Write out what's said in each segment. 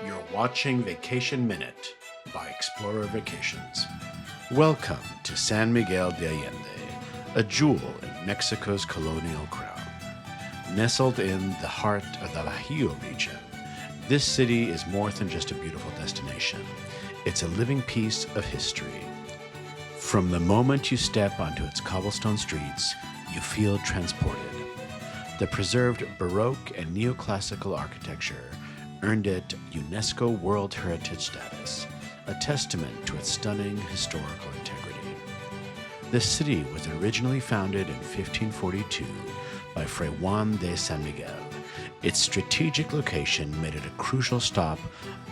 You're watching Vacation Minute by Explorer Vacations. Welcome to San Miguel de Allende, a jewel in Mexico's colonial crown. Nestled in the heart of the Bajío region, this city is more than just a beautiful destination. It's a living piece of history. From the moment you step onto its cobblestone streets, you feel transported. The preserved Baroque and neoclassical architecture earned it UNESCO World Heritage status, a testament to its stunning historical integrity. This city was originally founded in 1542 by Fray Juan de San Miguel. Its strategic location made it a crucial stop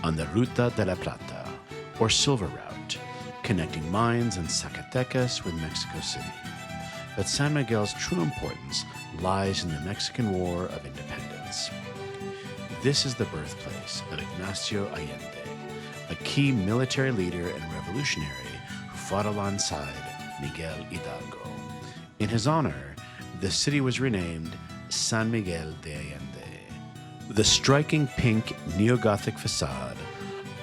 on the Ruta de la Plata, or Silver Route, connecting mines and Zacatecas with Mexico City. But San Miguel's true importance lies in the Mexican War of Independence. This is the birthplace of Ignacio Allende, a key military leader and revolutionary who fought alongside Miguel Hidalgo. In his honor, the city was renamed San Miguel de Allende. The striking pink neo-Gothic facade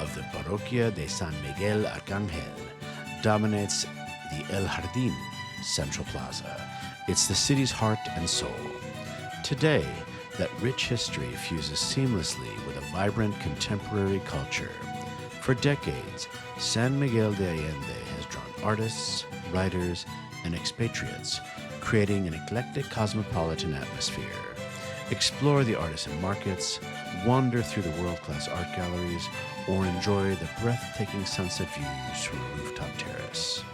of the Parroquia de San Miguel Arcángel dominates the El Jardín Central Plaza. It's the city's heart and soul. Today, that rich history fuses seamlessly with a vibrant contemporary culture. For decades, San Miguel de Allende has drawn artists, writers, and expatriates, creating an eclectic cosmopolitan atmosphere. Explore the artisan markets, wander through the world-class art galleries, or enjoy the breathtaking sunset views from a rooftop terrace.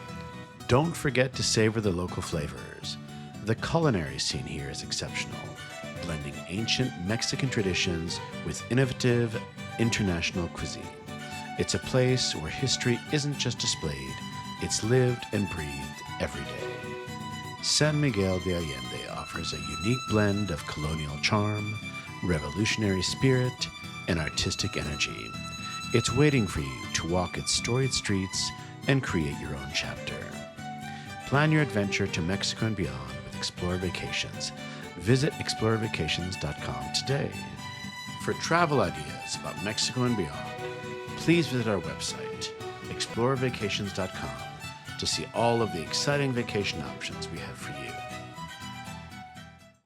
Don't forget to savor the local flavors. The culinary scene here is exceptional, blending ancient Mexican traditions with innovative international cuisine. It's a place where history isn't just displayed, it's lived and breathed every day. San Miguel de Allende offers a unique blend of colonial charm, revolutionary spirit, and artistic energy. It's waiting for you to walk its storied streets and create your own chapter. Plan your adventure to Mexico and beyond with Explorer Vacations. Visit ExplorerVacations.com today. For travel ideas about Mexico and beyond, please visit our website, ExplorerVacations.com, to see all of the exciting vacation options we have for you.